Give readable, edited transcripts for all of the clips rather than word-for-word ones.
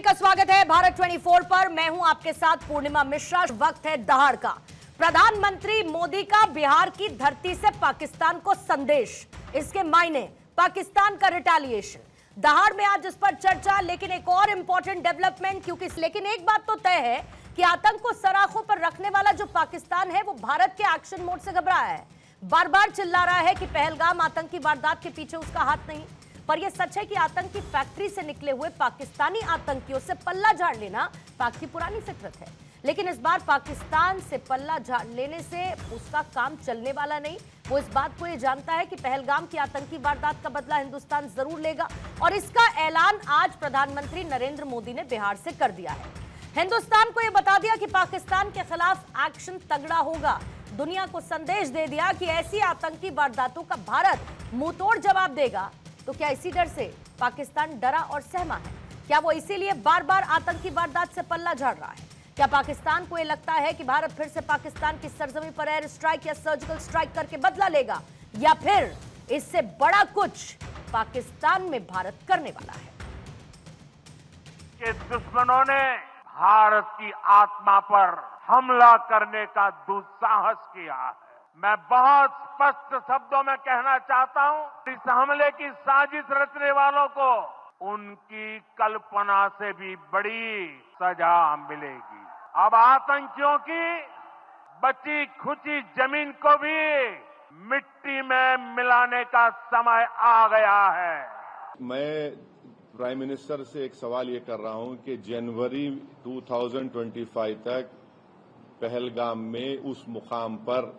का स्वागत है भारत 24 पर। मैं हूं आपके साथ पूर्णिमा मिश्रा। वक्त है दहाड़ का। प्रधानमंत्री मोदी का बिहार की धरती से पाकिस्तान को संदेश, इसके मायने, पाकिस्तान का रिटेलिएशन। दहाड़ में आज इस पर चर्चा, लेकिन एक और इंपॉर्टेंट डेवलपमेंट, क्योंकि लेकिन एक बात तो तय है कि आतंक को सराखों पर रखने वाला जो पाकिस्तान है वो भारत के एक्शन मोड से घबरा है। बार बार चिल्ला रहा है कि पहलगाम आतंकी वारदात के पीछे उसका हाथ नहीं, पर यह सच है कि आतंकी फैक्ट्री से निकले हुए पाकिस्तानी आतंकियों से पल्ला झाड़ लेना पाक की पुरानी फितरत है। लेकिन इस बार पाकिस्तान से पल्ला झाड़ लेने से उसका काम चलने वाला नहीं। वो इस बात को ये जानता है कि पहलगाम की आतंकी वारदात का बदला हिंदुस्तान जरूर लेगा, और इसका ऐलान आज प्रधानमंत्री नरेंद्र मोदी ने बिहार से कर दिया है। हिंदुस्तान को यह बता दिया कि पाकिस्तान के खिलाफ एक्शन तगड़ा होगा। दुनिया को संदेश दे दिया कि ऐसी आतंकी वारदातों का भारत मुंहतोड़ जवाब देगा। तो क्या इसी डर से पाकिस्तान डरा और सहमा है? क्या वो इसीलिए बार बार आतंकी वारदात से पल्ला झाड़ रहा है? क्या पाकिस्तान को यह लगता है कि भारत फिर से पाकिस्तान की सरजमीं पर एयर स्ट्राइक या सर्जिकल स्ट्राइक करके बदला लेगा, या फिर इससे बड़ा कुछ पाकिस्तान में भारत करने वाला है? के दुश्मनों ने भारत की आत्मा पर हमला करने का दुस्साहस किया है। मैं बहुत स्पष्ट शब्दों में कहना चाहता हूं, इस हमले की साजिश रचने वालों को उनकी कल्पना से भी बड़ी सजा मिलेगी। अब आतंकियों की बची खुची जमीन को भी मिट्टी में मिलाने का समय आ गया है। मैं प्राइम मिनिस्टर से एक सवाल ये कर रहा हूं कि जनवरी 2025 तक पहलगाम में उस मुकाम पर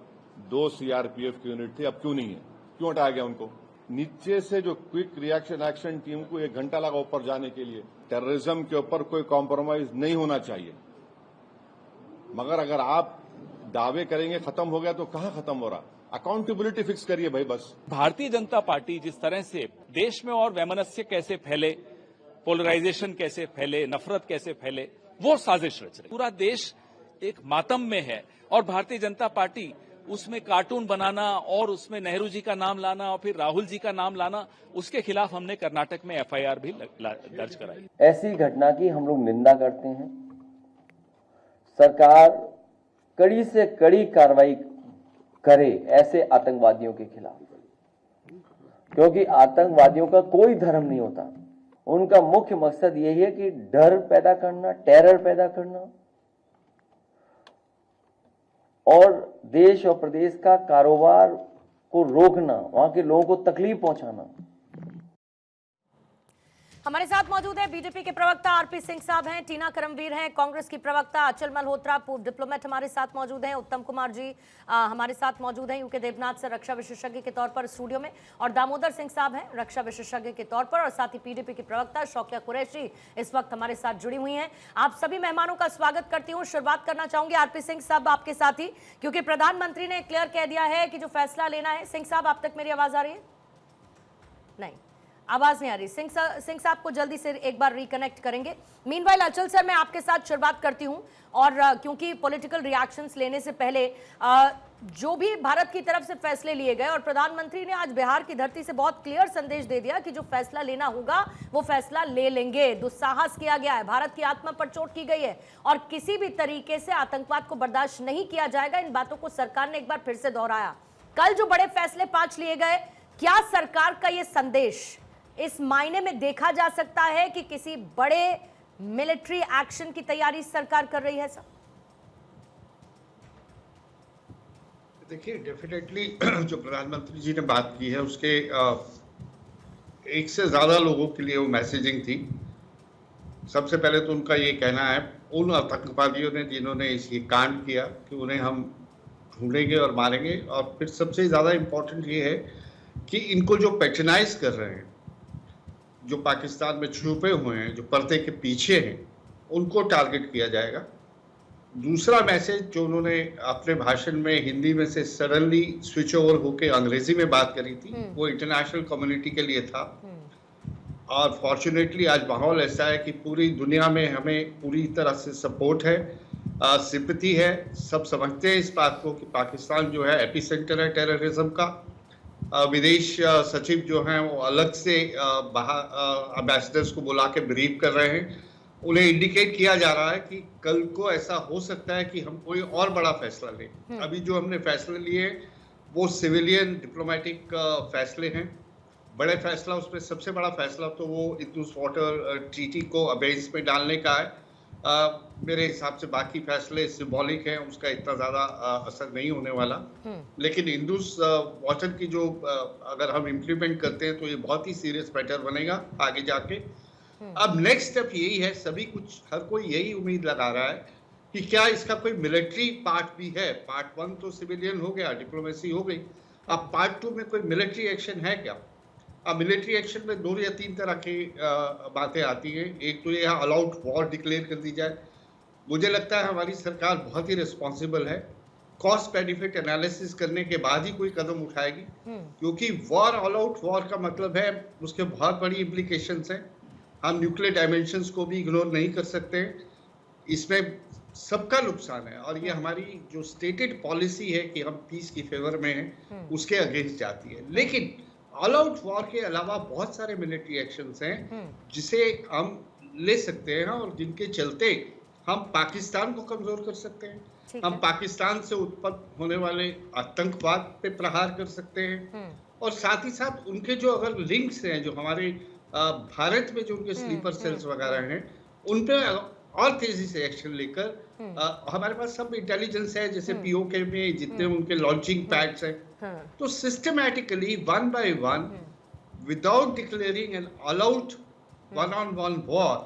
2 सीआरपीएफ की यूनिट थी, अब क्यों नहीं है? क्यों हटाया गया उनको? नीचे से जो क्विक रिएक्शन एक्शन टीम को 1 घंटा लगा ऊपर जाने के लिए। टेररिज्म के ऊपर कोई कॉम्प्रोमाइज नहीं होना चाहिए, मगर अगर आप दावे करेंगे खत्म हो गया तो कहां खत्म हो रहा? अकाउंटेबिलिटी फिक्स करिए भाई बस। भारतीय जनता पार्टी जिस तरह से देश में और वैमनस्य कैसे फैले, पोलराइजेशन कैसे फैले, नफरत कैसे फैले, वो साजिश रच रही। पूरा देश एक मातम में है और भारतीय जनता पार्टी उसमें कार्टून बनाना और उसमें नेहरू जी का नाम लाना और फिर राहुल जी का नाम लाना, उसके खिलाफ हमने कर्नाटक में एफआईआर भी दर्ज कराई। ऐसी घटना की हम लोग निंदा करते हैं। सरकार कड़ी से कड़ी कार्रवाई करे ऐसे आतंकवादियों के खिलाफ, क्योंकि आतंकवादियों का कोई धर्म नहीं होता। उनका मुख्य मकसद यही है कि डर पैदा करना, टेरर पैदा करना और देश और प्रदेश का कारोबार को रोकना, वहां के लोगों को तकलीफ पहुंचाना। हमारे साथ मौजूद है बीजेपी के प्रवक्ता आरपी सिंह साहब हैं, टीना करमवीर हैं, कांग्रेस की प्रवक्ता अचल मल्होत्रा, पूर्व डिप्लोमेट हमारे साथ मौजूद हैं, उत्तम कुमार जी हमारे साथ मौजूद हैं यूके देवनाथ से रक्षा विशेषज्ञ के तौर पर स्टूडियो में, और दामोदर सिंह साहब हैं रक्षा विशेषज्ञ के तौर पर, और साथ ही पीडीपी की प्रवक्ता शौकिया कुरैशी इस वक्त हमारे साथ जुड़ी हुई हैं। आप सभी मेहमानों का स्वागत करती हूँ। शुरुआत करना चाहूंगी आरपी सिंह साहब आपके साथ ही, क्योंकि प्रधानमंत्री ने क्लियर कह दिया है कि जो फैसला लेना है। सिंह साहब, आप तक मेरी आवाज आ रही है? नहीं, आवाज नहीं आ रही। सिंह साहब को जल्दी से एक बार रिकनेक्ट करेंगे। मीनवाइल अचल सर, मैं आपके साथ शुरुआत करती हूं, और क्योंकि पॉलिटिकल रिएक्शंस लेने से पहले जो भी भारत की तरफ से फैसले लिए गए, और प्रधानमंत्री ने आज बिहार की धरती से बहुत क्लियर संदेश दे दिया कि जो फैसला लेना होगा वो फैसला ले लेंगे। दुस्साहस किया गया है, भारत की आत्मा पर चोट की गई है, और किसी भी तरीके से आतंकवाद को बर्दाश्त नहीं किया जाएगा। इन बातों को सरकार ने एक बार फिर से दोहराया। कल जो बड़े फैसले 5 लिए गए, क्या सरकार का ये संदेश इस मायने में देखा जा सकता है कि किसी बड़े मिलिट्री एक्शन की तैयारी सरकार कर रही है? सर देखिए, डेफिनेटली जो प्रधानमंत्री जी ने बात की है उसके एक से ज्यादा लोगों के लिए वो मैसेजिंग थी। सबसे पहले तो उनका ये कहना है उन आतंकवादियों ने जिन्होंने ये कांड किया कि उन्हें हम ढूंढेंगे और मारेंगे, और फिर सबसे ज्यादा इम्पोर्टेंट ये है कि इनको जो पैट्रनाइज कर रहे हैं, जो पाकिस्तान में छुपे हुए हैं, जो पर्दे के पीछे हैं, उनको टारगेट किया जाएगा। दूसरा मैसेज जो उन्होंने अपने भाषण में हिंदी में से सडनली स्विच ओवर होकर अंग्रेजी में बात करी थी, वो इंटरनेशनल कम्युनिटी के लिए था। और फॉर्चुनेटली आज माहौल ऐसा है कि पूरी दुनिया में हमें पूरी तरह से सपोर्ट है, सिंपैथी है। सब समझते हैं इस बात को कि पाकिस्तान जो है एपिसेंटर है टेररिज्म का। विदेश सचिव जो हैं वो अलग से एम्बेसडर्स को बुला के ब्रीफ कर रहे हैं उन्हें इंडिकेट किया जा रहा है कि कल को ऐसा हो सकता है कि हम कोई और बड़ा फैसला लें। अभी जो हमने फैसले लिए वो सिविलियन डिप्लोमेटिक फैसले हैं। बड़े फैसला, उसमें सबसे बड़ा फैसला तो वो इंडस वाटर ट्रीटी को अबेंस में डालने का है। मेरे हिसाब से बाकी फैसले सिंबॉलिक हैं, उसका इतना ज्यादा असर नहीं होने वाला। लेकिन इंडस वाटर की जो अगर हम इम्प्लीमेंट करते हैं तो ये बहुत ही सीरियस मैटर बनेगा आगे जाके। अब नेक्स्ट स्टेप यही है, हर कोई यही उम्मीद लगा रहा है कि क्या इसका कोई मिलिट्री पार्ट भी है। पार्ट 1 तो सिविलियन हो गया, डिप्लोमेसी हो गई, अब पार्ट 2 में कोई मिलिट्री एक्शन है क्या। अब मिलिट्री एक्शन में 2 या 3 तरह की बातें आती हैं। एक तो ये ऑल आउट वॉर डिक्लेयर कर दी जाए। मुझे लगता है हमारी सरकार बहुत ही रिस्पॉन्सिबल है, कॉस्ट बेनिफिट एनालिसिस करने के बाद ही कोई कदम उठाएगी, क्योंकि वॉर, ऑल आउट वॉर का मतलब है उसके बहुत बड़ी इम्प्लीकेशंस हैं। हम न्यूक्लियर डायमेंशंस को भी इग्नोर नहीं कर सकते। इसमें सबका नुकसान है और ये हमारी जो स्टेटेड पॉलिसी है कि हम पीस की फेवर में हैं, उसके अगेंस्ट जाती है। लेकिन ऑल आउट वॉर के अलावा बहुत सारे मिलिट्री एक्शंस हैं जिसे हम ले सकते हैं और जिनके चलते हम पाकिस्तान को कमजोर कर सकते हैं। हम पाकिस्तान से उत्पन्न होने वाले आतंकवाद पे प्रहार कर सकते हैं और साथ ही साथ उनके जो अगर लिंक्स हैं, जो हमारे भारत में जो उनके स्लीपर सेल्स वगैरह हैं, उन पे और तेजी से एक्शन लेकर हमारे पास सब इंटेलिजेंस है, जैसे पीओके में जितने उनके लॉन्चिंग पैड्स हैं, तो systematically 1 by 1 without declaring an all out 1-on-1 war,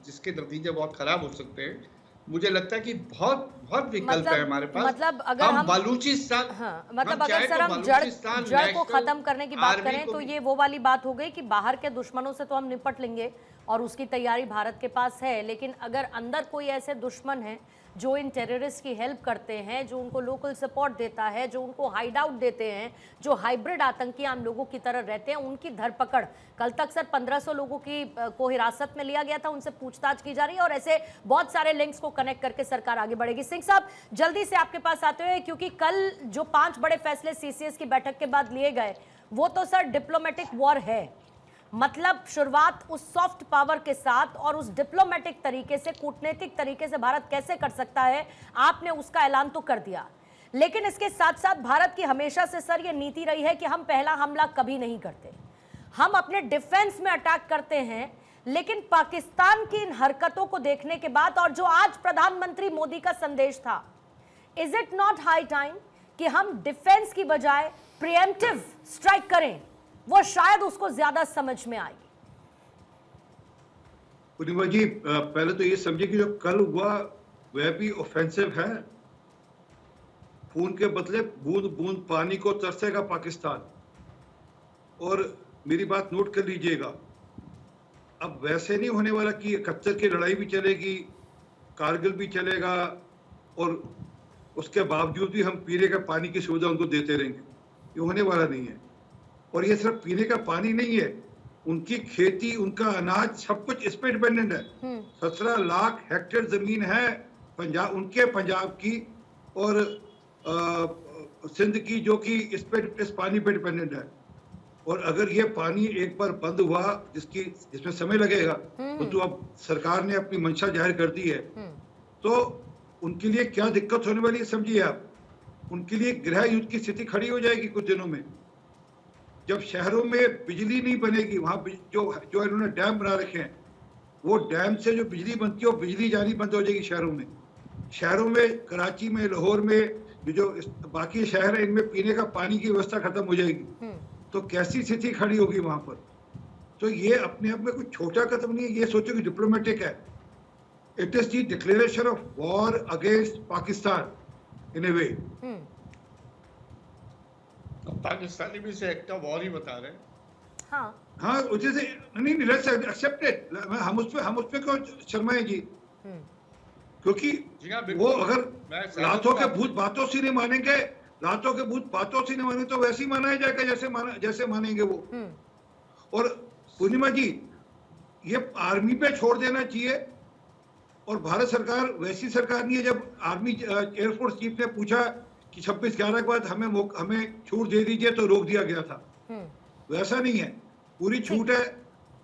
जिसके नतीजे बहुत खराब हो सकते हैं। मुझे लगता है कि बहुत विकल्प है हमारे पास। मतलब अगर हम बलूचिस्तान, मतलब अगर सर हम जड़ को खत्म करने की बात करें तो ये वो वाली बात हो गई कि बाहर के दुश्मनों से तो हम निपट लेंगे और उसकी तैयारी भारत के पास है, लेकिन अगर अंदर कोई ऐसे दुश्मन है जो इन टेररिस्ट की हेल्प करते हैं, जो उनको लोकल सपोर्ट देता है, जो उनको हाइड आउट देते हैं, जो हाइब्रिड आतंकी आम लोगों की तरह रहते हैं, उनकी धरपकड़ कल तक सर 1500 लोगों को हिरासत में लिया गया था, उनसे पूछताछ की जा रही है और ऐसे बहुत सारे लिंक्स को कनेक्ट करके सरकार आगे बढ़ेगी। सिंह साहब, जल्दी से आपके पास आते हुए, क्योंकि कल जो 5 बड़े फैसले सीसीएस की बैठक के बाद लिए गए वो तो सर डिप्लोमेटिक वॉर है, मतलब शुरुआत उस सॉफ्ट पावर के साथ और उस डिप्लोमेटिक तरीके से, कूटनीतिक तरीके से भारत कैसे कर सकता है, आपने उसका ऐलान तो कर दिया, लेकिन इसके साथ साथ भारत की हमेशा से सर ये नीति रही है कि हम पहला हमला कभी नहीं करते, हम अपने डिफेंस में अटैक करते हैं। लेकिन पाकिस्तान की इन हरकतों को देखने के बाद और जो आज प्रधानमंत्री मोदी का संदेश था, is it not high time कि हम डिफेंस की बजाय प्रिएम्प्टिव स्ट्राइक करें, वो शायद उसको ज्यादा समझ में आएगी। पूर्णिमा जी, पहले तो ये समझिए कि जो कल हुआ वह भी ऑफेंसिव है। खून के बदले बूंद बूंद पानी को तरसेगा पाकिस्तान। और मेरी बात नोट कर लीजिएगा, अब वैसे नहीं होने वाला कि 71 की लड़ाई भी चलेगी, कारगिल भी चलेगा और उसके बावजूद भी हम पीने का पानी की सुविधा उनको देते रहेंगे। ये होने वाला नहीं है। और ये सिर्फ पीने का पानी नहीं है, उनकी खेती, उनका अनाज, सब कुछ इस पे डिपेंडेंट है। 17 लाख हेक्टेयर जमीन है पंजाब, उनके पंजाब की और सिंध की, जो कि इस पानी पे डिपेंडेंट है। और अगर ये पानी एक बार बंद हुआ, जिसमें समय लगेगा, तो अब सरकार ने अपनी मंशा जाहिर कर दी है, तो उनके लिए क्या दिक्कत होने वाली है समझिए आप। उनके लिए गृह युद्ध की स्थिति खड़ी हो जाएगी कुछ दिनों में। जब शहरों में बिजली नहीं बनेगी, वहां जो इन्होंने डैम बना रखे हैं, वो डैम से जो बिजली बनती है वो बिजली जानी बंद हो जाएगी शहरों में। शहरों में, कराची में, लाहौर में, जो बाकी शहर है, इनमें पीने का पानी की व्यवस्था खत्म हो जाएगी। तो कैसी स्थिति खड़ी होगी वहां पर। तो ये अपने आप में कोई छोटा कदम नहीं है, ये सोचो कि डिप्लोमेटिक है। It is the declaration of war against Pakistan in a way. Pakistani भी से एक्ट ऑफ वॉर ही बता रहे हैं। हाँ, उसे नहीं, लेट्स एक्सेप्ट इट। हम उस पे क्यों शर्माए जी? क्योंकि वो अगर रातों के भूत बातों से नहीं मानेंगे, रातों के भूत बातों से नहीं मानेंगे, तो वैसे ही माना जाएगा जैसे मानेंगे वो। और पूर्णिमा जी, ये आर्मी पे छोड़ देना चाहिए। और भारत सरकार वैसी सरकार नहीं है, जब आर्मी एयरफोर्स चीफ ने पूछा कि 26/11 के बाद हमें छूट दे दीजिए, तो रोक दिया गया था। वैसा नहीं है, पूरी छूट है।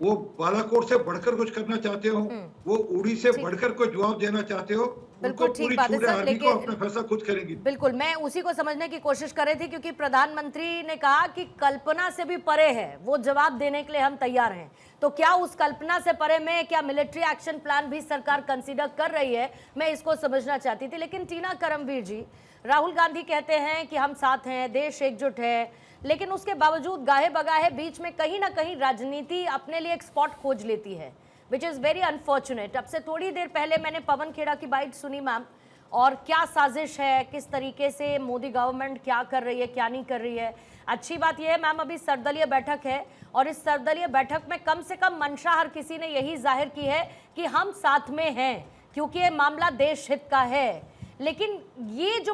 वो बालाकोट से बढ़कर कुछ करना चाहते हो, वो उड़ी से बढ़कर कोई जवाब देना चाहते हो, बिल्कुल उनको ठीक पूरी बात है छूट है, सर, आर्मी को लेकिन अपना फैसला खुद करेगी। बिल्कुल मैं उसी को समझने की कोशिश कर रही थी, क्योंकि प्रधानमंत्री ने कहा कि कल्पना से भी परे है, वो जवाब देने के लिए हम तैयार हैं। तो क्या उस कल्पना से परे में क्या मिलिट्री एक्शन प्लान भी सरकार कंसीडर कर रही है, मैं इसको समझना चाहती थी। लेकिन टीना करमवीर जी, राहुल गांधी कहते हैं कि हम साथ हैं, देश एकजुट है, लेकिन उसके बावजूद गाहे बगाहे बीच में कहीं ना कहीं राजनीति अपने लिए एक स्पॉट खोज लेती है, विच इज़ वेरी अनफॉर्चुनेट। अब से थोड़ी देर पहले मैंने पवन खेड़ा की बाइट सुनी मैम, और क्या साजिश है, किस तरीके से मोदी गवर्नमेंट क्या कर रही है, क्या नहीं कर रही है। अच्छी बात यह है मैम, अभी सर्वदलीय बैठक है, और इस सर्वदलीय बैठक में कम से कम मंशा हर किसी ने यही जाहिर की है कि हम साथ में हैं, क्योंकि ये मामला देश हित का है। लेकिन ये जो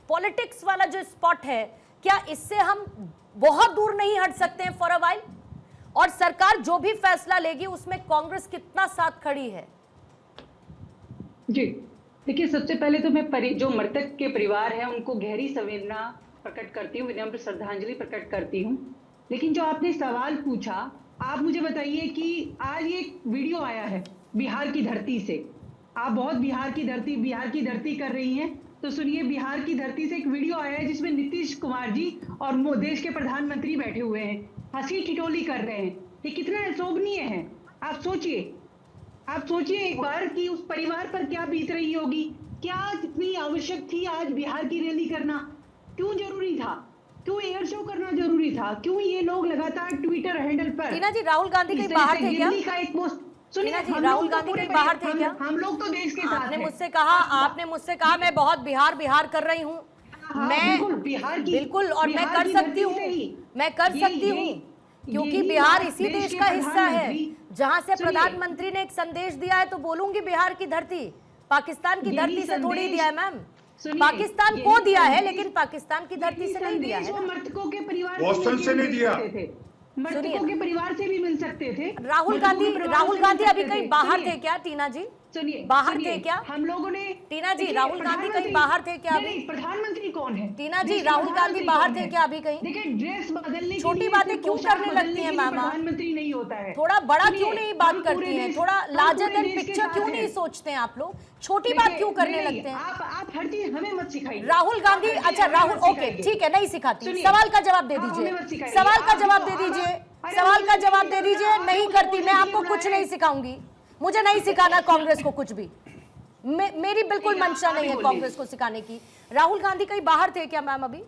पॉलिटिक्स वाला जो स्पॉट है, क्या इससे हम बहुत दूर नहीं हट सकते हैं फॉर अ वाइल? और सरकार जो भी फैसला लेगी उसमें कांग्रेस कितना साथ खड़ी है? जी देखिए, सबसे पहले तो मैं जो मृतक के परिवार है उनको गहरी संवेदना प्रकट करती हूँ, विनम्र श्रद्धांजलि प्रकट करती हूँ। लेकिन जो आपने सवाल पूछा, आप मुझे बताइए कि आज ये वीडियो आया है बिहार की धरती से, आप बहुत बिहार की धरती कर रही हैं, तो सुनिए, बिहार की धरती से एक वीडियो आया है जिसमें नीतीश कुमार जी और देश के प्रधानमंत्री बैठे हुए हैं, हंसी ठिठोली कर रहे हैं। ये कितना शोभनीय है, आप सोचिए एक बार कि उस परिवार पर क्या बीत रही होगी। क्या कितनी आवश्यक थी आज बिहार की रैली करना? क्यों जरूरी था? क्यों एयर शो करना जरूरी था? क्यों ये लोग लगातार ट्विटर हैंडल पर? टीना जी, राहुल गांधी कहीं बाहर थे क्या? का एक पोस्ट सुनिए, राहुल गांधी कहीं बाहर थे क्या? हम लोग तो देश के साथ आपने हैं। आपने मुझसे कहा मैं बहुत बिहार कर रही हूँ, मैं बिल्कुल, और मैं कर सकती हूँ, क्योंकि बिहार इसी देश का हिस्सा है। जहां से प्रधानमंत्री ने एक संदेश दिया है तो बोलूंगी बिहार की धरती, पाकिस्तान की धरती से थोड़ी दिया है मैम, पाकिस्तान को दिया है, लेकिन पाकिस्तान की धरती से नहीं दिया है। मृतकों के परिवार बोस्टन से नहीं दिया, मृतकों के परिवार से भी मिल सकते थे। राहुल गांधी अभी कहीं बाहर थे क्या टीना जी? सुनिए, बाहर थे क्या हम लोगों ने? टीना जी, राहुल गांधी कहीं बाहर थे क्या अभी? प्रधानमंत्री कौन है टीना जी, राहुल गांधी बाहर थे क्या अभी कहीं? देखिए, ड्रेस बदलने छोटी बातें क्यों करने लगती है मैम? प्रधानमंत्री नहीं होता है। थोड़ा बड़ा क्यों नहीं बात करती हैं? थोड़ा लार्जर देन पिक्चर क्यों नहीं सोचते हैं आप लोग? छोटी बात क्यों करने लगते हैं? आप हर चीज हमें मत सिखाइए। राहुल गांधी, अच्छा राहुल, ओके ठीक है, नहीं सिखाती। सवाल का जवाब दे दीजिए, सवाल का जवाब दे दीजिए, सवाल का जवाब दे दीजिए। नहीं करती, मैं आपको कुछ नहीं सिखाऊंगी, मुझे नहीं सिखाना कांग्रेस को कुछ भी, मेरी बिल्कुल मंशा नहीं है कांग्रेस को सिखाने की। राहुल गांधी कहीं बाहर थे क्या मैम अभी?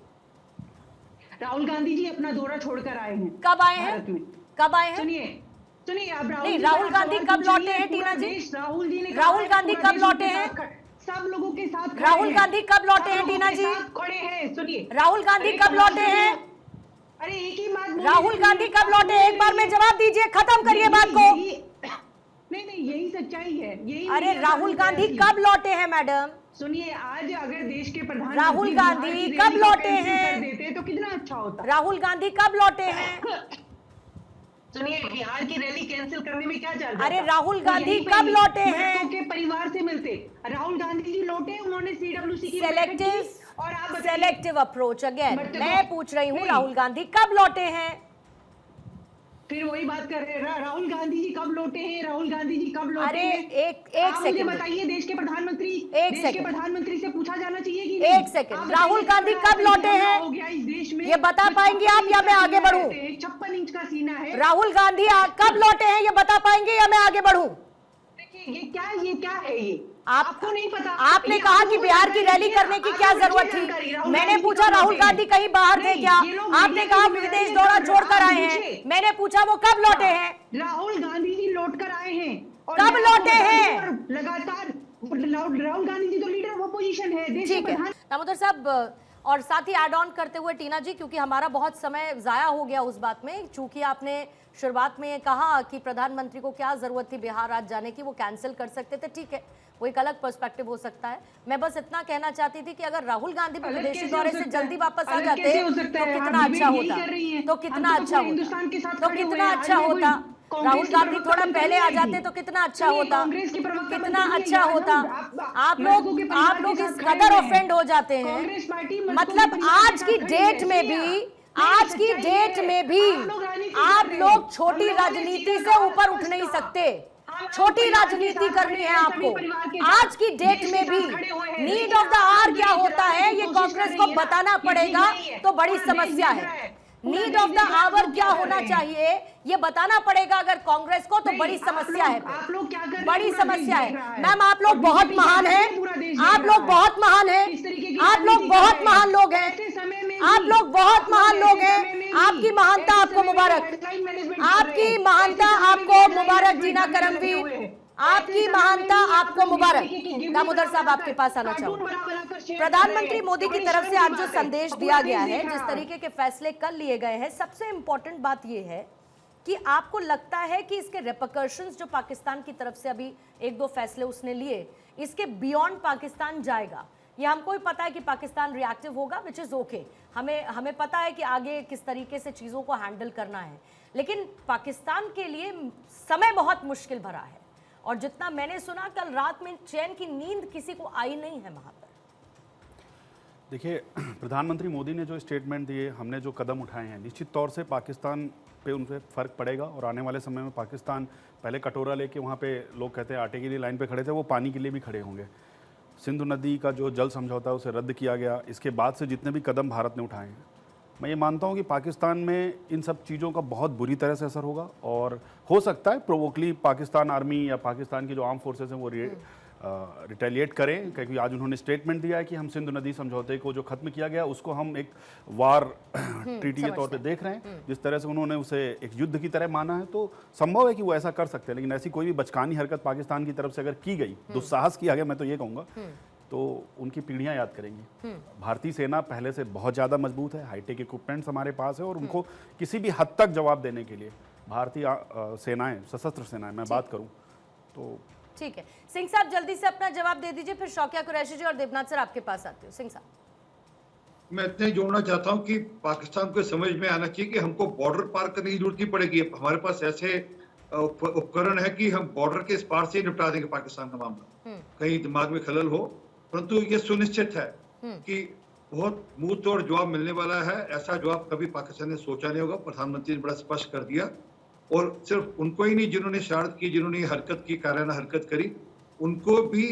राहुल गांधी जी अपना दौरा छोड़कर आए हैं। कब आए हैं? कब आए हैं? सुनिए आप राहुल गांधी कब लौटे हैं टीना जी? राहुल गांधी कब लौटे हैं? सब लोगों के साथ राहुल गांधी कब लौटे हैं टीना जी? खड़े हैं। सुनिए, राहुल गांधी कब लौटे हैं? अरे एक ही बात, राहुल गांधी कब लौटे? एक बार में जवाब दीजिए, खत्म करिए बात को। नहीं, यही सच्चाई है, यही। अरे राहुल गांधी कब लौटे हैं मैडम? सुनिए, आज अगर देश के प्रधानमंत्री राहुल गांधी कब लौटे हैं? देते तो कितना अच्छा होता। राहुल गांधी कब लौटे हैं? सुनिए, बिहार की रैली कैंसिल करने में क्या चल रहा? अरे राहुल गांधी कब लौटे हैं? के परिवार से मिलते। राहुल गांधी जी लौटे, उन्होंने सीडब्ल्यूसी की सेलेक्टिव अप्रोच। अगेन मैं पूछ रही हूँ, राहुल गांधी कब लौटे हैं? फिर वही बात कर रहे हैं, राहुल गांधी जी कब लौटे हैं? राहुल गांधी जी कब लौटे हैं? एक सेकंड बताइए, देश के प्रधानमंत्री से पूछा जाना चाहिए कि एक सेकंड, राहुल गांधी कब लौटे हैं? हो गया इस देश में, ये बता पाएंगे आप या मैं आगे बढ़ूं? 56 इंच का सीना है। राहुल गांधी कब लौटे हैं, ये बता पाएंगे या मैं आगे बढ़ूं? देखिए, ये क्या है? ये आपको नहीं पता? आपने कहा कि बिहार की रैली करने की क्या जरूरत थी? मैंने पूछा राहुल गांधी कहीं बाहर थे क्या? आपने कहा विदेश दौरा छोड़कर आए हैं। मैंने पूछा वो कब लौटे हैं? राहुल गांधी जी लौट कर आए हैं। कब लौटे हैं? लगातार राहुल गांधी जी तो लीडर ऑफ अपोजिशन है, देश के प्रधान। दामोदर साहब, और साथ ही ऐड ऑन करते हुए टीना जी, क्योंकि हमारा बहुत समय जाया हो गया उस बात में, चूंकि आपने शुरुआत में ये कहा कि प्रधानमंत्री को क्या जरूरत थी बिहार आज जाने की, वो कैंसिल कर सकते थे, ठीक है, वो एक अलग पर्सपेक्टिव हो सकता है। मैं बस इतना कहना चाहती थी कि अगर राहुल गांधी भी विदेशी दौरे से जल्दी वापस आ जाते तो कितना अच्छा होता, तो कितना अच्छा होता। राहुल गांधी थोड़ा पहले आ जाते तो कितना अच्छा होता, कितना अच्छा होता। आप लोग इस कदर ऑफेंड हो जाते हैं, मतलब आज की डेट में भी आज की डेट में भी आप लोग छोटी राजनीति से ऊपर उठ नहीं सकते। छोटी राजनीति करनी है आपको। आज की डेट में भी नीड ऑफ द आवर क्या होता है ये कांग्रेस को बताना पड़ेगा, तो बड़ी समस्या है। नीड ऑफ द आवर क्या होना चाहिए ये बताना पड़ेगा अगर कांग्रेस को, तो बड़ी समस्या है, बड़ी समस्या है। मैम आप लोग बहुत महान हैं, आप लोग बहुत महान हैं, आप लोग बहुत महान लोग हैं, आप लोग बहुत महान लोग हैं। आपकी महानता आपको मुबारक, आपकी महानता आपको मुबारक जीना करमवीर, आपकी महानता आपको मुबारक। दामोदर साहब आपके पास आना चाहूंगा। प्रधानमंत्री मोदी की तरफ से आज जो संदेश दिया गया है, जिस तरीके के फैसले कल लिए गए हैं, सबसे इंपॉर्टेंट बात यह है कि आपको लगता है कि इसके रिपरकशंस जो पाकिस्तान की तरफ से अभी एक दो फैसले उसने लिए, इसके बियॉन्ड पाकिस्तान जाएगा? ये हमको भी पता है कि पाकिस्तान रिएक्टिव होगा, विच इज ओके। हमें पता है कि आगे किस तरीके से चीजों को हैंडल करना है, लेकिन पाकिस्तान के लिए समय बहुत मुश्किल भरा है। और जितना मैंने सुना, कल रात में चैन की नींद किसी को आई नहीं है वहां पर। देखिए, प्रधानमंत्री मोदी ने जो स्टेटमेंट दिए, हमने जो कदम उठाए हैं, निश्चित तौर से पाकिस्तान पे उनसे फ़र्क पड़ेगा। और आने वाले समय में पाकिस्तान पहले कटोरा लेके वहाँ पे लोग कहते हैं आटे के लिए लाइन पे खड़े थे, वो पानी के लिए भी खड़े होंगे। सिंधु नदी का जो जल समझौता है उसे रद्द किया गया। इसके बाद से जितने भी कदम भारत ने उठाए हैं, मैं ये मानता हूँ कि पाकिस्तान में इन सब चीज़ों का बहुत बुरी तरह से असर होगा। और हो सकता है प्रोवोकली पाकिस्तान आर्मी या पाकिस्तान की जो आर्म फोर्सेस हैं वो रिटेलिएट करें, क्योंकि आज उन्होंने स्टेटमेंट दिया है कि हम सिंधु नदी समझौते को जो खत्म किया गया उसको हम एक वार ट्रीटी के तौर पे देख रहे हैं। जिस तरह से उन्होंने उसे एक युद्ध की तरह माना है, तो संभव है कि वो ऐसा कर सकते हैं। लेकिन ऐसी कोई भी बचकानी हरकत पाकिस्तान की तरफ से अगर की गई, दुस्साहस किया गया, मैं तो ये कहूँगा, तो उनकी पीढ़ियां याद करेंगी। भारतीय सेना पहले से बहुत ज़्यादा मजबूत है, हाईटेक इक्विपमेंट्स हमारे पास है, और उनको किसी भी हद तक जवाब देने के लिए भारतीय सेनाएं, सशस्त्र सेनाएं मैं बात करूं तो। ठीक है, सिंह साहब जल्दी से अपना जवाब दे दीजिए, फिर शौकिया कुरैशी जी और देवनाथ सर आपके पास आते हो। सिंह साहब। मैं इतने जोड़ना चाहता हूं कि पाकिस्तान को समझ में आना चाहिए कि हमको बॉर्डर पार करने की जरूरत नहीं पड़ेगी। हमारे पास ऐसे उपकरण है कि हम बॉर्डर के इस पार से निपटा देंगे पाकिस्तान का मामला, कहीं दिमाग में खलल हो। परंतु ये सुनिश्चित है कि बहुत मुंह तोड़ जवाब मिलने वाला है। ऐसा जवाब कभी पाकिस्तान ने सोचा नहीं होगा। प्रधानमंत्री ने बड़ा स्पष्ट कर दिया, और सिर्फ उनको ही नहीं, जिन्होंने शरारत की, जिन्होंने हरकत की, कायराना हरकत करी, उनको भी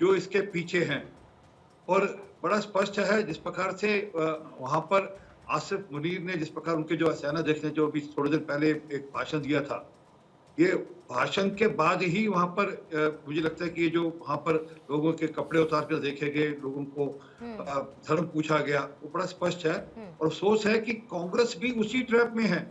जो इसके पीछे हैं। और बड़ा स्पष्ट है जिस प्रकार से वहां पर आसिफ मुनीर ने, जिस प्रकार उनके जो सेना अध्यक्ष ने जो अभी थोड़े दिन पहले एक भाषण दिया था, ये भाषण के बाद ही वहां पर मुझे लगता है कि ये जो वहां पर लोगों के कपड़े उतार कर देखे गए, लोगों को धर्म पूछा गया, वो बड़ा स्पष्ट है। और अफसोस है कि कांग्रेस भी उसी ट्रैप में है।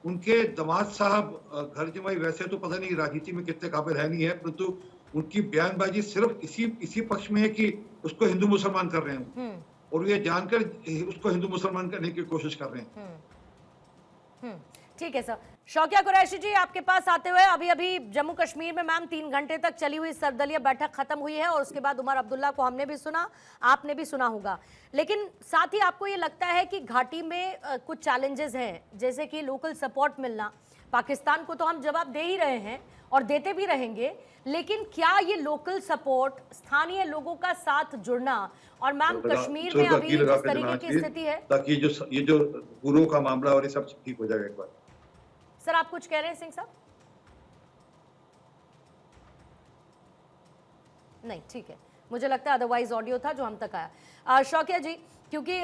उनके दामाद साहब घर जमाई वैसे तो पता नहीं राजनीति में कितने काबिल है नहीं है, परंतु उनकी बयानबाजी सिर्फ इसी पक्ष में है कि उसको हिंदू मुसलमान कर रहे हैं, और ये जानकर उसको हिंदू मुसलमान करने की कोशिश कर रहे हैं। ठीक है सर। शौकिया कुरैशी जी आपके पास आते हुए, अभी जम्मू कश्मीर में मैम 3 घंटे तक चली हुई सर्वदलीय बैठक खत्म हुई है, और उसके बाद उमर अब्दुल्ला को हमने भी सुना, आपने भी सुना होगा। लेकिन साथ ही आपको ये लगता है कि घाटी में कुछ चैलेंजेस हैं, जैसे कि लोकल सपोर्ट मिलना? पाकिस्तान को तो हम जवाब दे ही रहे हैं और देते भी रहेंगे, लेकिन क्या ये लोकल सपोर्ट, स्थानीय लोगों का साथ जुड़ना, और मैम कश्मीर में अभी जिस तरीके की स्थिति है, ताकि ये जो पूर्व का मामला और ये सब ठीक हो जाएगा एक बार। सर आप कुछ कह रहे हैं सिंह साहब? नहीं, ठीक है, मुझे लगता है अदरवाइज ऑडियो था जो हम तक आया। शौकिया जी, क्योंकि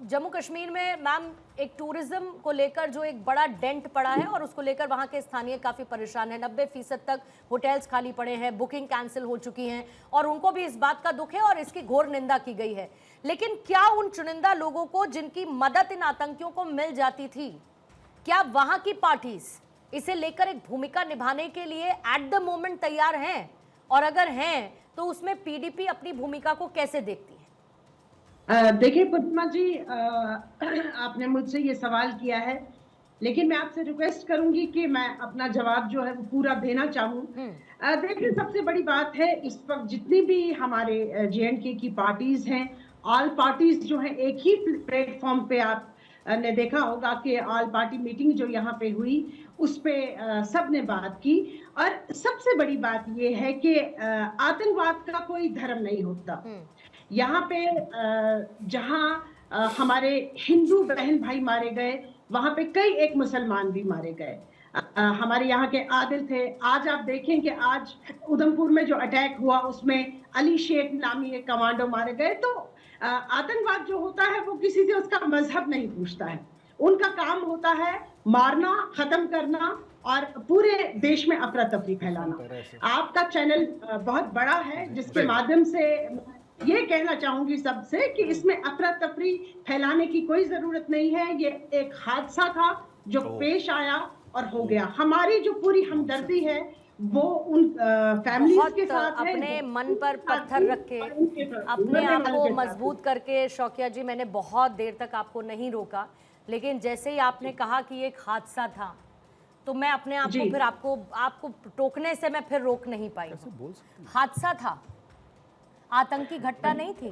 जम्मू कश्मीर में मैम एक टूरिज्म को लेकर जो एक बड़ा डेंट पड़ा है, और उसको लेकर वहाँ के स्थानीय काफ़ी परेशान हैं। 90% तक होटल्स खाली पड़े हैं, बुकिंग कैंसिल हो चुकी हैं, और उनको भी इस बात का दुख है और इसकी घोर निंदा की गई है। लेकिन क्या उन चुनिंदा लोगों को जिनकी मदद इन आतंकियों को मिल जाती थी, क्या वहाँ की पार्टीज इसे लेकर एक भूमिका निभाने के लिए एट द मोमेंट तैयार हैं? और अगर हैं तो उसमें पीडीपी अपनी भूमिका को कैसे देखती है? देखिए प्रतिमा जी, आपने मुझसे ये सवाल किया है, लेकिन मैं आपसे रिक्वेस्ट करूंगी कि मैं अपना जवाब जो है वो पूरा देना चाहूँ। देखिए, सबसे बड़ी बात है इस वक्त जितनी भी हमारे JNK की पार्टीज हैं, ऑल पार्टीज जो है एक ही प्लेटफॉर्म पे, आप ने देखा होगा कि ऑल पार्टी मीटिंग जो यहाँ पे हुई उस पे सब ने बात की। और सबसे बड़ी बात ये है कि आतंकवाद का कोई धर्म नहीं होता। यहाँ पे जहाँ हमारे हिंदू बहन भाई मारे गए, वहां पे कई एक मुसलमान भी मारे गए। हमारे यहाँ के आदिल थे। आज आप देखें कि आज उधमपुर में जो अटैक हुआ उसमें अली शेख नामी एक कमांडो मारे गए। तो आतंकवाद जो होता है वो किसी से उसका मजहब नहीं पूछता है, उनका काम होता है मारना, खत्म करना और पूरे देश में अफरा तफरी फैलाना। आपका चैनल बहुत बड़ा है जिसके माध्यम से ये कहना चाहूंगी सबसे कि इसमें अफरा तफरी फैलाने की कोई जरूरत नहीं है। ये एक हादसा था जो पेश आया और हो गया। हमारी जो पूरी हमदर्दी है वो उन फैमिलीज के साथ है। अपने मन पर पत्थर रख के, अपने आप को मजबूत करके शौकिया जी, मैंने बहुत देर तक आपको नहीं रोका, लेकिन जैसे ही आपने कहा कि एक हादसा था तो मैं अपने आप को फिर आपको टोकने से मैं फिर रोक नहीं पाई। हादसा था, आतंकी घटना नहीं थी,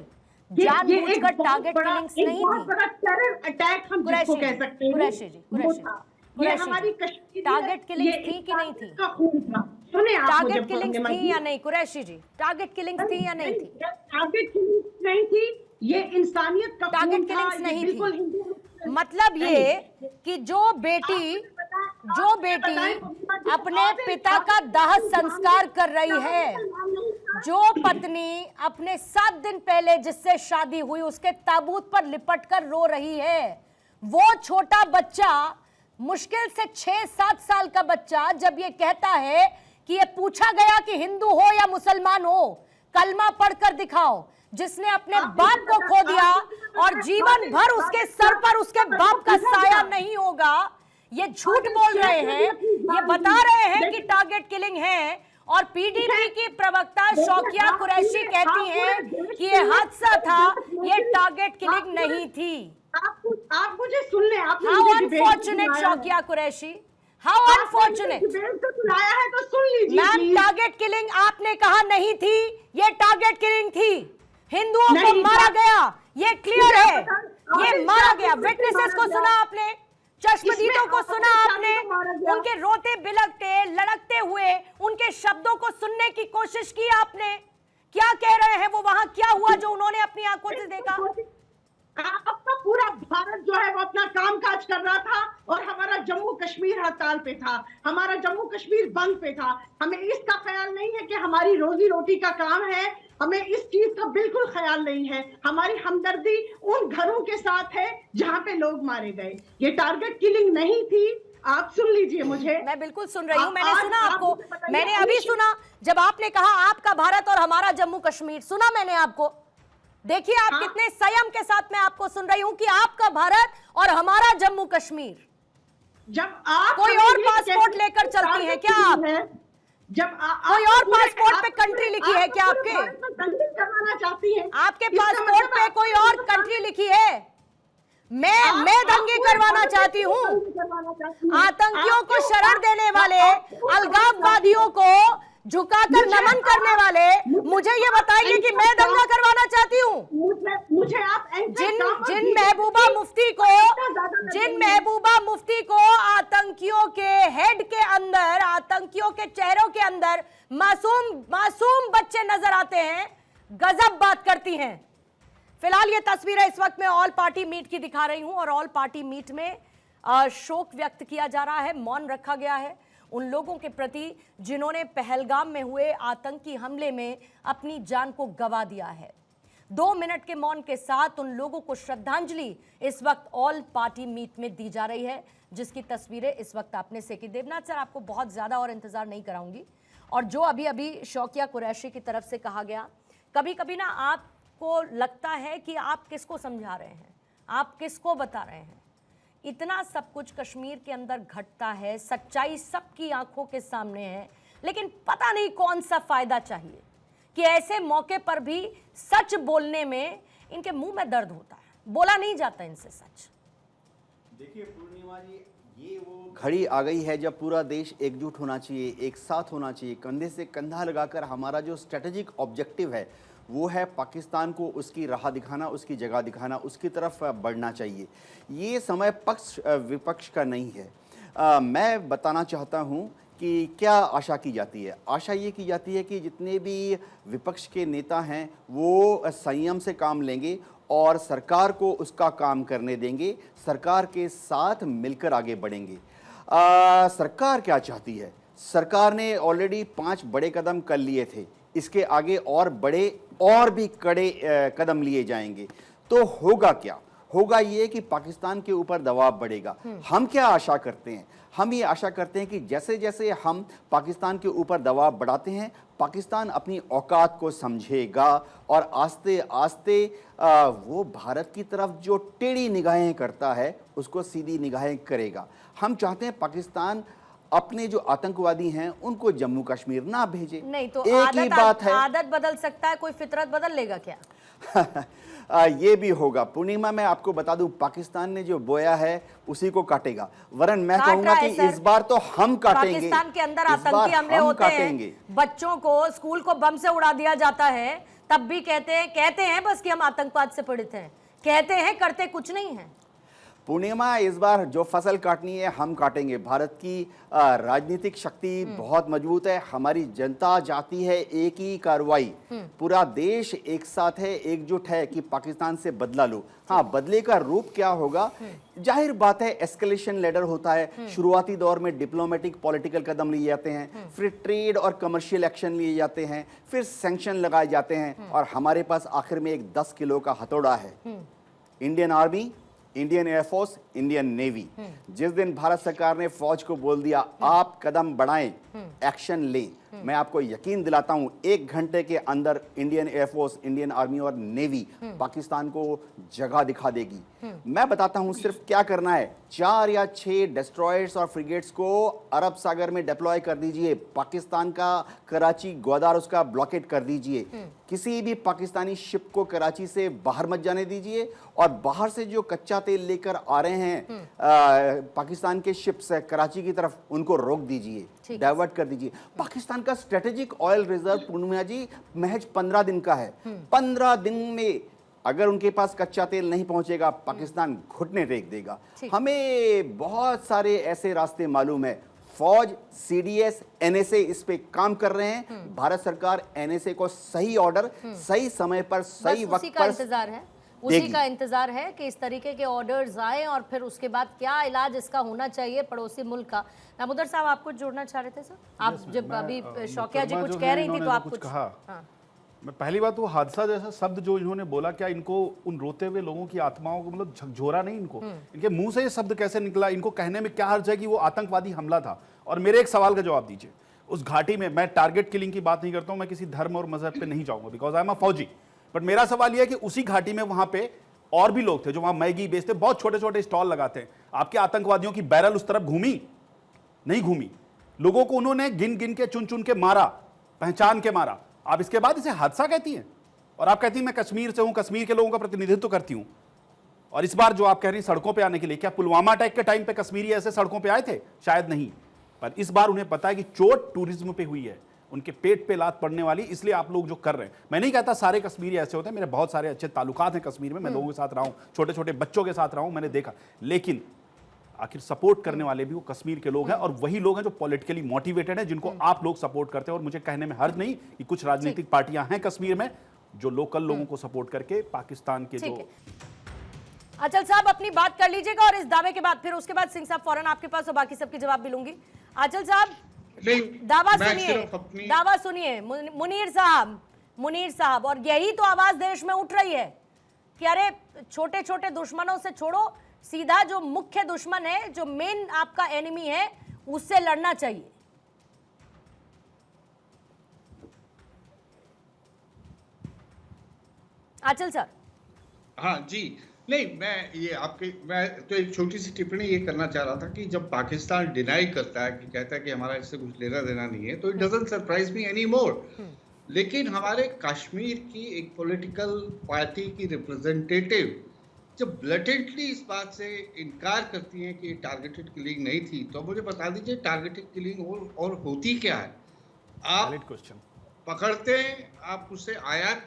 जानबूझकर टारगेट किलिंग्स नहीं थी। टेरर अटैक हम जिसको कह सकते हैं। कुरैशी जी, ये हमारी कश्मीर टारगेट किलिंग्स थी कि नहीं थी? सुने आप, टारगेट किलिंग्स थी या नहीं कुरैशी जी? टारगेट किलिंग्स थी या नहीं थी? टारगेट किलिंग्स नहीं थी, ये इंसानियत का टारगेट किलिंग्स नहीं थी। मतलब ये कि जो बेटी अपने पिता का दाह संस्कार कर रही है, जो पत्नी अपने 7 दिन पहले जिससे शादी हुई उसके ताबूत पर लिपट कर रो रही है, वो छोटा बच्चा, मुश्किल से 6-7 साल का बच्चा, जब ये कहता है कि ये पूछा गया कि हिंदू हो या मुसलमान हो, कलमा पढ़कर दिखाओ, जिसने अपने बाप को खो दिया और जीवन भर उसके सर पर उसके बाप का साया नहीं होगा, ये झूठ बोल रहे हैं, ये बता रहे हैं कि टारगेट किलिंग है। और पीडीपी की प्रवक्ता शौकिया कुरैशी कहती हैं कि ये हादसा था, ये टारगेट किलिंग नहीं थी। आप मुझे सुन लें। हाउ अनफॉर्चुनेट शौकिया कुरैशी, हाउ अनफॉर्चुनेट। सुनाया है तो सुन लीजिए। मैम, टारगेट किलिंग आपने कहा नहीं थी, ये टारगेट किलिंग थी। हिंदुओं को मारा गया, ये क्लियर है, ये मारा गया। विटनेसेस को सुना आपने, चश्मदीदों को सुना आपने, उनके रोते बिलखते लड़कते हुए उनके शब्दों को सुनने की कोशिश की आपने। क्या कह रहे हैं वो, वहां क्या हुआ जो उन्होंने अपनी आंखों से देखा? आपका पूरा भारत जो है वो अपना कामकाज कर रहा था और हमारा जम्मू कश्मीर हड़ताल पे था, हमारा जम्मू कश्मीर बंद पे था। हमें इसका ख्याल नहीं है कि हमारी रोजी रोटी का काम है, हमें इस चीज का बिल्कुल ख्याल नहीं है। हमारी हमदर्दी उन घरों के साथ है जहां पे लोग मारे गए। ये टारगेट किलिंग नहीं थी। आप सुन लीजिए मुझे। मैं बिल्कुल सुन रही हूँ, मैंने सुना आपको, मैंने अभी सुना जब आपने कहा आपका भारत और हमारा जम्मू कश्मीर, सुना मैंने आपको। देखिए आप कितने संयम के साथ मैं आपको सुन रही हूं कि आपका भारत और हमारा जम्मू कश्मीर। जब आप कोई और पासपोर्ट लेकर चलती हैं क्या आप? जब कोई और पासपोर्ट पे कंट्री लिखी है क्या आपके? करवाना चाहती हैं? आपके पासपोर्ट पे कोई और कंट्री लिखी है? मैं दंगे करवाना चाहती हूँ। आतंकियों को शरण देने वाले, अलगाववादियों को झुकाकर नमन करने वाले मुझे ये बताइए कि मैं दंगा करवाना चाहती हूँ? मुझे आप जिन महबूबा मुफ्ती को आतंकियों के हेड के अंदर, आतंकियों के चेहरों के अंदर मासूम बच्चे नजर आते हैं, गजब बात करती हैं। फिलहाल ये तस्वीरें इस वक्त मैं ऑल पार्टी मीट की दिखा रही हूं और ऑल पार्टी मीट में शोक व्यक्त किया जा रहा है, मौन रखा गया है उन लोगों के प्रति जिन्होंने पहलगाम में हुए आतंकी हमले में अपनी जान को गंवा दिया है। 2 मिनट के मौन के साथ उन लोगों को श्रद्धांजलि इस वक्त ऑल पार्टी मीट में दी जा रही है, जिसकी तस्वीरें इस वक्त आपने सेकी। देवनाथ सर, आपको बहुत ज्यादा और इंतजार नहीं कराऊंगी। और जो अभी अभी शौकिया कुरैशी की तरफ से कहा गया, कभी कभी ना आपको लगता है कि आप किसको समझा रहे हैं, आप किसको बता रहे हैं। इतना सब कुछ कश्मीर के अंदर घटता है, सच्चाई सबकी आंखों के सामने है, लेकिन पता नहीं कौन सा फायदा चाहिए कि ऐसे मौके पर भी सच बोलने में इनके मुंह में दर्द होता है, बोला नहीं जाता इनसे सच। देखिए पूर्णिमा जी, ये वो घड़ी आ गई है जब पूरा देश एकजुट होना चाहिए, एक साथ होना चाहिए, कंधे से कंधा लगाकर हमारा जो स्ट्रेटेजिक ऑब्जेक्टिव है वो है पाकिस्तान को उसकी राह दिखाना, उसकी जगह दिखाना, उसकी तरफ बढ़ना चाहिए। ये समय पक्ष विपक्ष का नहीं है। मैं बताना चाहता हूँ कि क्या आशा की जाती है। आशा ये की जाती है कि जितने भी विपक्ष के नेता हैं वो संयम से काम लेंगे और सरकार को उसका काम करने देंगे, सरकार के साथ मिलकर आगे बढ़ेंगे। सरकार क्या चाहती है? सरकार ने ऑलरेडी 5 बड़े कदम कर लिए थे, इसके आगे और बड़े और भी कड़े कदम लिए जाएंगे। तो होगा क्या? होगा ये कि पाकिस्तान के ऊपर दबाव बढ़ेगा। हम क्या आशा करते हैं? हम ये आशा करते हैं कि जैसे जैसे हम पाकिस्तान के ऊपर दबाव बढ़ाते हैं, पाकिस्तान अपनी औकात को समझेगा और आस्ते आस्ते वो भारत की तरफ जो टेढ़ी निगाहें करता है उसको सीधी निगाहें करेगा। हम चाहते हैं पाकिस्तान अपने जो आतंकवादी हैं उनको जम्मू कश्मीर ना भेजे। नहीं तो एक ही बात है, आदत बदल सकता है, कोई फितरत बदल लेगा क्या? ये भी होगा। पूर्णिमा, मैं आपको बता दूं, पाकिस्तान ने जो बोया है उसी को काटेगा। वरन मैं कहूंगा कि इस बार तो हम काटेंगे। पाकिस्तान के अंदर आतंकी हमले होते हैं, बच्चों को स्कूल को बम से उड़ा दिया जाता है, तब भी कहते हैं बस कि हम आतंकवाद से पीड़ित हैं, कहते हैं, करते कुछ नहीं है। पूर्णिमा, इस बार जो फसल काटनी है हम काटेंगे। भारत की राजनीतिक शक्ति बहुत मजबूत है, हमारी जनता चाहती है एक ही कार्रवाई, पूरा देश एक साथ है, एकजुट है कि पाकिस्तान से बदला लो। हाँ, बदले का रूप क्या होगा? जाहिर बात है एस्केलेशन लेडर होता है। शुरुआती दौर में डिप्लोमेटिक पॉलिटिकल कदम लिए जाते हैं, फिर ट्रेड और कमर्शियल एक्शन लिए जाते हैं, फिर सैंक्शन लगाए जाते हैं, और हमारे पास आखिर में एक 10 किलो का हथौड़ा है, Indian army, Indian air force, Indian navy. जिस दिन भारत सरकार ने फौज को बोल दिया आप कदम बढ़ाएं, एक्शन लें, मैं आपको यकीन दिलाता हूं 1 घंटे के अंदर इंडियन एयरफोर्स, इंडियन आर्मी और नेवी पाकिस्तान को जगह दिखा देगी। मैं बताता हूं सिर्फ क्या करना है। 4 या 6 डिस्ट्रॉयर्स और फ्रिगेट्स को अरब सागर में डिप्लॉय कर दीजिए, पाकिस्तान का कराची ग्वादार उसका ब्लॉकेट कर दीजिए, किसी भी पाकिस्तानी शिप को कराची से बाहर मत जाने दीजिए, और बाहर से जो कच्चा तेल लेकर आ रहे हैं पाकिस्तान के शिप्स कराची की तरफ, उनको रोक दीजिए, डाइवर्ट कर दीजिए। पाकिस्तान का स्ट्रेटेजिक ऑयल रिजर्व पूर्णिमा जी महज 15 दिन का है। 15 दिन में अगर उनके पास कच्चा तेल नहीं पहुंचेगा, पाकिस्तान घुटने टेक देगा। हमें बहुत सारे ऐसे रास्ते मालूम है। फौज, सीडीएस, एनएसए इस पे काम कर रहे हैं। भारत सरकार एनएसए को सही ऑर्डर, सही समय पर, सही वक्त पर इंतजार है, उसी का इंतजार है कि इस तरीके के ऑर्डर्स आए, और फिर उसके बाद क्या इलाज इसका होना चाहिए पड़ोसी मुल्क का। नामुदर साहब, आप कुछ जोड़ना चाह रहे थे सर? आप जब अभी शौकिया जी कुछ कह रही थी तो आप कुछ कहा। मैं पहली बात, वो हादसा जैसा शब्द जो इन्होंने बोला, क्या इनको उन रोते हुए लोगों की आत्माओं को मतलब झकझोरा नहीं इनको? इनके मुंह से ये शब्द कैसे निकला? इनको कहने में क्या हर्ज है कि वो आतंकवादी हमला था? और मेरे एक सवाल का जवाब दीजिए, उस घाटी में, मैं टारगेट किलिंग की बात नहीं करता हूं, मैं किसी धर्म और मजहब पे नहीं जाऊंगा बिकॉज आई एम अ फौजी, बट मेरा सवाल यह है कि उसी घाटी में वहां पे और भी लोग थे जो वहां मैगी बेचते, बहुत छोटे छोटे स्टॉल लगाते हैं। आपके आतंकवादियों की बैरल उस तरफ घूमी? नहीं घूमी। लोगों को उन्होंने गिन गिन के, चुन चुन के मारा, पहचान के मारा। आप इसके बाद इसे हादसा कहती हैं, और आप कहती हैं मैं कश्मीर से हूं, कश्मीर के लोगों का प्रतिनिधित्व करती हूं। और इस बार जो आप कह रही हैं सड़कों पे आने के लिए, क्या पुलवामा अटैक के टाइम पे कश्मीरी ऐसे सड़कों पे आए थे? शायद नहीं। पर इस बार उन्हें पता है कि चोट टूरिज्म पे हुई है, उनके पेट पे लात पड़ने वाली, इसलिए आप लोग जो कर रहे हैं। मैं नहीं कहता सारे कश्मीरी ऐसे होते हैं, मेरे बहुत सारे अच्छे ताल्लुकात हैं कश्मीर में, मैं लोगों के साथ रहा हूं, छोटे छोटे बच्चों के साथ रहा हूं, मैंने देखा। लेकिन आखिर सपोर्ट करने वाले भी वो कश्मीर के लोग हैं, और वही लोग हैं जो पॉलिटिकली मोटिवेटेड हैं, जिनको आप लोग सपोर्ट करते हैं। और मुझे कहने में हर्ज नहीं कि कुछ राजनीतिक पार्टियां हैं कश्मीर में जो लोकल लोगों को सपोर्ट करके पाकिस्तान के जो। अचल साहब अपनी बात कर लीजिएगा, और इस दावे के बाद फिर उसके बाद सिंह साहब फौरन आपके पास, और बाकी सबके जवाब भी लूंगी। अचल साहब, दावा सुनिए मुनीर साहब, और यही तो आवाज देश में उठ रही है कि अरे छोटे छोटे दुश्मनों से छोड़ो, सीधा जो मुख्य दुश्मन है, जो मेन आपका एनिमी है, उससे लड़ना चाहिए। आचल सर। हाँ जी, नहीं, मैं तो एक छोटी सी टिप्पणी ये करना चाह रहा था कि जब पाकिस्तान डिनाई करता है, कि कहता है कि हमारा इससे कुछ लेना देना नहीं है, तो it doesn't surprise me any more. लेकिन हमारे कश्मीर की एक पॉलिटिकल पार्टी की रिप्रेजेंटेटिव जब ब्लटेंटली इस बात से इनकार करती हैं कि ये टारगेटेड किलिंग नहीं थी, तो मुझे बता दीजिए टारगेटेड किलिंग और होती क्या है? आप पकड़ते हैं, आप उससे आयात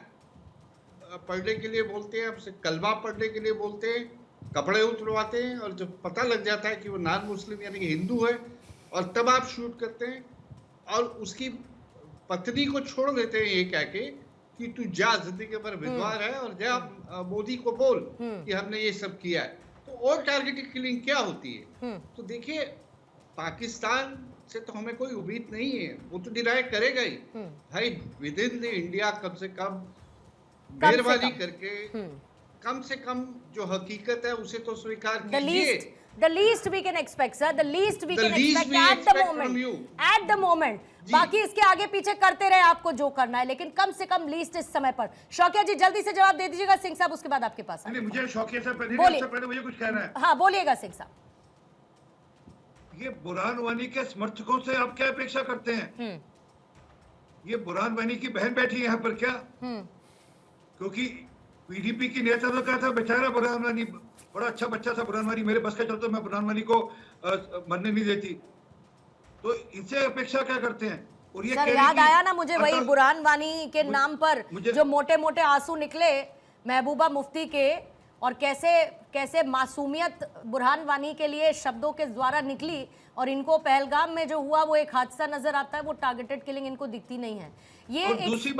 पढ़ने के लिए बोलते हैं, आपसे कलमा पढ़ने के लिए बोलते हैं, कपड़े उतरवाते हैं, और जब पता लग जाता है कि वो नॉन मुस्लिम यानी कि हिंदू है, और तब आप शूट करते हैं, और उसकी पत्नी को छोड़ देते हैं ये कह के कि कि तू जा जिंदगी पर विद्वान है और जा मोदी को बोल कि हमने ये सब किया है। तो और टारगेटेड किलिंग क्या होती है? तो देखिए, पाकिस्तान से तो हमें कोई उम्मीद नहीं है, वो तो डिनाई करेगा ही भाई। विद इन द इंडिया कम से कम मेहरबानी करके कम से कम जो हकीकत है उसे तो स्वीकार कीजिए। The least we can expect, sir. The least we can expect at the moment. बाकी इसके आगे पीछे करते रहे आपको जो करना है, लेकिन कम से कम लीस्ट इस समय पर। शौकिया जी जल्दी से जवाब दे दीजिएगा, सिंह साहब उसके बाद आपके पास। नहीं, मुझे शौकिया से पहले मुझे कुछ कहना है। हाँ बोलिएगा सिंह साहब। ये बुरहान वानी के समर्थकों से आप क्या अपेक्षा करते हैं? ये बुरहान वानी की बहन बैठी है यहाँ पर क्या? क्योंकि पीडीपी की नेता तो क्या था बेचारा बुरहान वानी, बड़ा अच्छा बच्चा था बुरहान वानी, मेरे बस का चलता, मैं बुरहान वानी को मरने नहीं देती। तो इनसे अपेक्षा क्या करते हैं? और ये सर याद आया ना मुझे वही बुरहान वानी के नाम पर जो मोटे मोटे आंसू निकले महबूबा मुफ्ती के, और कैसे मासूमियत बुरहान वानी के लिए शब्दों के द्वारा निकली, और इनको पहलगाम में जो हुआ वो एक हादसा नजर आता है, वो टारगेटेड किलिंग इनको दिखती नहीं है। ये दूसरी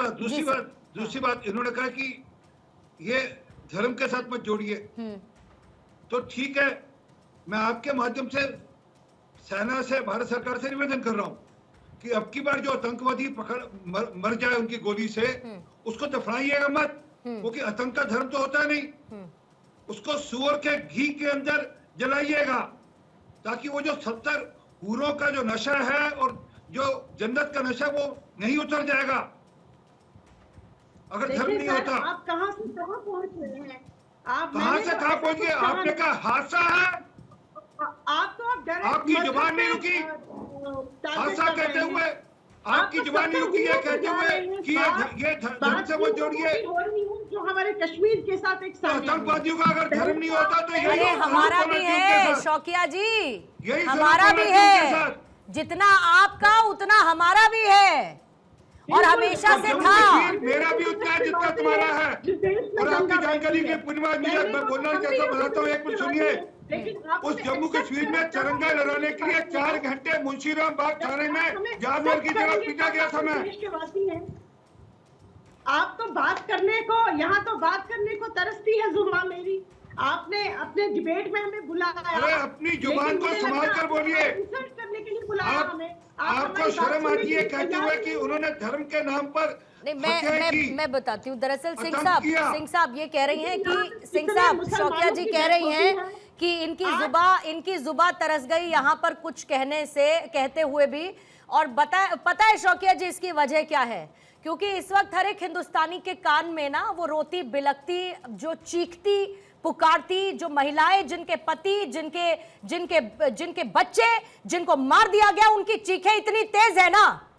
बात इन्होंने कहा कि ये धर्म के साथ मत जोड़िए। तो ठीक है, मैं आपके माध्यम से सेना से, भारत सरकार से निवेदन कर रहा हूं कि अब की बार जो आतंकवादी मर जाए उनकी गोली से, उसको दफनाइएगा मत, क्योंकि आतंक का धर्म तो होता नहीं। उसको सूअर के घी के अंदर जलाइएगा, ताकि वो जो 70 हूरों का जो नशा है और जो जन्नत का नशा वो नहीं उतर जाएगा अगर धर्म नहीं होता। आप कहां से कहां पहुंच रहे हैं? कहां से कहां पहुंच गए? आपने कहा हादसा है, आप तो आपकी जुबान नहीं रुकी हादसा कहते हुए, आपकी जुबान नहीं रुकी ये कहते हुए कि ये धर्म से मत जोड़िए। जो हमारे कश्मीर के साथ एक आतंकवादियों का अगर धर्म नहीं होता तो अरे हमारा भी है शौकिया जी, हमारा भी है, जितना आपका उतना हमारा भी है, और हमेशा से था। मेरा भी उतना है जितना तुम्हारा है। और आपकी जानकारी के पुनर्वाद मैं बोलना चाहता हूँ, एक मिनट सुनिए। उस जम्मू कश्मीर में तिरंगा लहराने के लिए 4 घंटे मुंशीराम बाग थाने में जानवर की तरह पीटा गया था मैं। आप तो बात करने को, यहाँ तो बात करने को तरसती है जुबान मेरी। आपने अपने डिबेट में हमें बुलाया। अरे अपनी जुबान को संभाल कर बोलिए। इंसल्ट करने के लिए बुलाया हमें। आपको शर्म आती है कहते हुए कि उन्होंने धर्म के नाम पर? नहीं, मैं बताती हूँ। दरअसल सिंह साहब ये कह रही हैं कि सिंह साहब, शौकिया जी कह रही हैं कि इनकी जुबा तरस गई यहाँ पर कुछ कहते हुए भी। और पता है शौकिया जी इसकी वजह क्या है? क्योंकि इस वक्त हर एक हिंदुस्तानी के कान में ना वो रोती बिलखती, जो चीखती पुकारती, जो महिलाएं जिनके पति, जिनके बच्चे, जिनको मार दिया गया, उनकी चीखें इतनी तेज है ना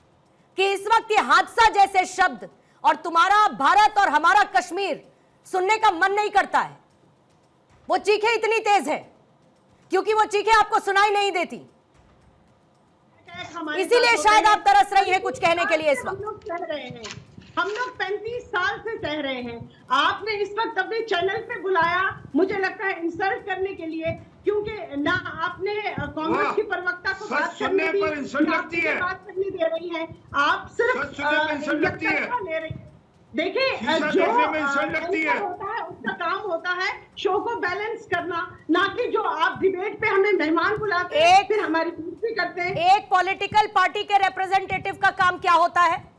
कि इस वक्त ये हादसा जैसे शब्द और तुम्हारा भारत और हमारा कश्मीर सुनने का मन नहीं करता है। वो चीखें इतनी तेज है क्योंकि वो चीखें आपको सुनाई नहीं देती, इसीलिए शायद आप तरस रही हैं कुछ कहने के लिए। इस वक्त हम लोग 35 साल से सह रहे हैं। आपने इस वक्त अपने चैनल पे बुलाया, मुझे लगता है इंसल्ट करने के लिए, क्योंकि ना आपने कांग्रेस की प्रवक्ता को बात करने दी, बात करने दे रही हैं। आप सिर्फ ले रही हैं। देखिए जो होता है उसका काम होता है शो को बैलेंस करना, ना कि जो आप डिबेट पे हमें मेहमान बुलाते हैं फिर हमारी पूछती करते हैं। एक पॉलिटिकल पार्टी के रिप्रेजेंटेटिव का काम क्या होता है?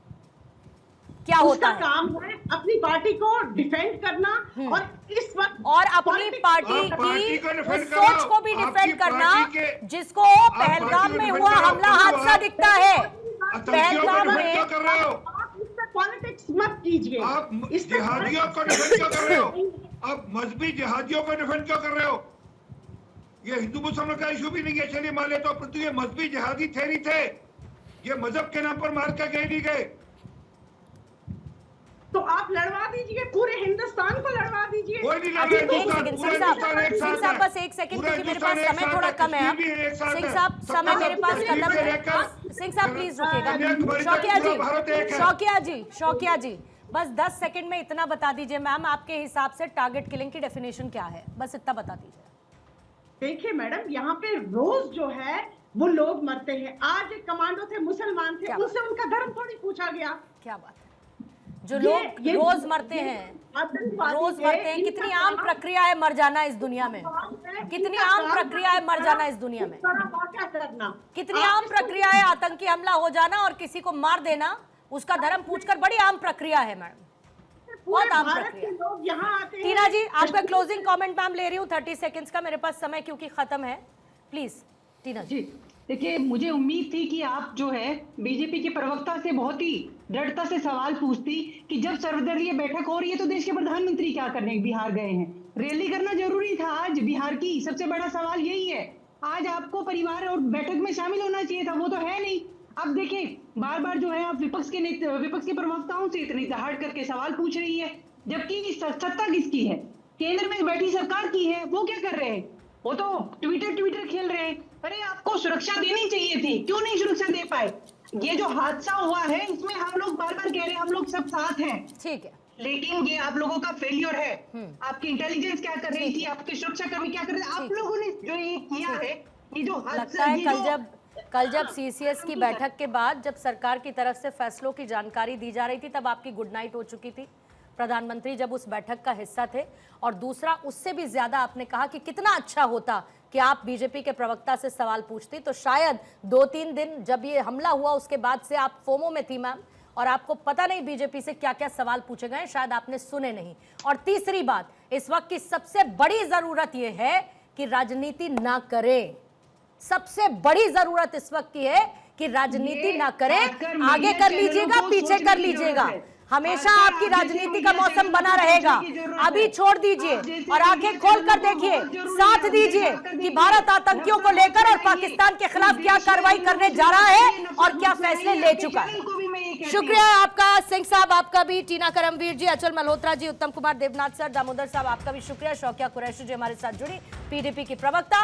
क्या होता है? काम है अपनी पार्टी को डिफेंड करना, और इस वक्त और अपनी पार्टी की सोच को भी डिफेंड करना, जिसको पहलगाम में हुआ हमला हादसा दिखता है। पहलगाम में पॉलिटिक्स मत कीजिए। आप जिहादियों को डिफेंड क्यों कर रहे हो? आप मजहबी जिहादियों को डिफेंड क्यों कर रहे हो? ये हिंदू मुसलमान का इशू भी नहीं है, चलिए मान लेते हो, परंतु ये मजहबी जिहादी थेरी थे, ये मजहब के नाम पर मार कर गए नहीं गए। तो आप लड़वा दीजिए, पूरे हिंदुस्तान को लड़वा दीजिए। सिंह साहब बस एक सेकंड, क्योंकि मेरे पास समय थोड़ा कम है। अब सिंह साहब समय मेरे पास खत्म है। सिंह साहब प्लीज रुकिएगा। शौकिया जी बस 10 सेकंड में इतना बता दीजिए मैम, आपके हिसाब से टारगेट किलिंग की डेफिनेशन क्या है? बस इतना बता दीजिए। देखिए मैडम, यहाँ पे रोज जो है वो लोग मरते हैं। आज एक कमांडो थे, मुसलमान थे, उनसे उनका धर्म थोड़ी पूछा गया। क्या बात है, जो लोग रोज मरते हैं, रोज मरते हैं। कितनी आम प्रक्रिया है मर जाना इस दुनिया में, कितनी आम प्रक्रिया है मर जाना इस दुनिया में, कितनी आम प्रक्रिया है आतंकी हमला हो जाना और किसी को मार देना, उसका धर्म पूछकर। बड़ी आम प्रक्रिया है मैडम, बहुत आम प्रक्रिया। टीना जी, आपका क्लोजिंग कमेंट मैम ले रही हूँ 30 सेकंड्स का, मेरे पास समय क्योंकि खत्म है। प्लीज टीना जी। देखिए, मुझे उम्मीद थी कि आप जो है बीजेपी के प्रवक्ता से बहुत ही दृढ़ता से सवाल पूछती कि जब सर्वदलीय बैठक हो रही है तो देश के प्रधानमंत्री क्या करने बिहार गए हैं, रैली करना जरूरी था आज बिहार की। सबसे बड़ा सवाल यही है, आज आपको परिवार और बैठक में शामिल होना चाहिए था, वो तो है नहीं। अब देखिए, बार बार जो है आप विपक्ष के प्रवक्ताओं से इतनी दहाड़ करके सवाल पूछ रही है, जबकि सत्ता किसकी है? केंद्र में बैठी सरकार की है। वो क्या कर रहे हैं? वो तो ट्विटर खेल रहे हैं। अरे आपको सुरक्षा देनी चाहिए थी, क्यों नहीं सुरक्षा दे पाए? ये जो हादसा हुआ है इसमें हम लोग बार बार कह रहे हैं हम लोग सब साथ हैं, ठीक है, लेकिन ये आप लोगों का फेलियर है। आपकी इंटेलिजेंस क्या कर रही थी, आपके सुरक्षा कर्मी क्या कर रहे थे? आप लोगों ने जो ये किया है, ये जो लगता है कल जब सीसीएस की बैठक के बाद जब सरकार की तरफ से फैसलों की जानकारी दी जा रही थी तब आपकी गुड नाइट हो चुकी थी। प्रधानमंत्री जब उस बैठक का हिस्सा थे, और दूसरा उससे भी ज्यादा आपने कहा कि कितना अच्छा होता कि आप बीजेपी के प्रवक्ता से सवाल पूछती, तो शायद 2-3 दिन जब ये हमला हुआ उसके बाद से आप फोमो में थी मैम, और आपको पता नहीं बीजेपी से क्या क्या सवाल पूछे गए, शायद आपने सुने नहीं। और तीसरी बात, इस वक्त की सबसे बड़ी जरूरत यह है कि राजनीति ना करें। सबसे बड़ी जरूरत इस वक्त की है कि राजनीति ना करें। आगे कर लीजिएगा, पीछे कर लीजिएगा, हमेशा आपकी राजनीति का मौसम बना रहेगा। अभी छोड़ दीजिए और आंखें खोल कर देखिए, साथ दीजिए कि भारत आतंकियों को लेकर और पाकिस्तान के खिलाफ क्या कार्रवाई करने जा रहा है और क्या फैसले ले चुका है। शुक्रिया आपका, सिंह साहब आपका भी, टीना करमवीर जी, अचल मल्होत्रा जी, उत्तम कुमार देवनाथ सर, दामोदर साहब आपका भी शुक्रिया, शौकिया कुरैशी जी हमारे साथ जुड़ी, पीडीपी की प्रवक्ता।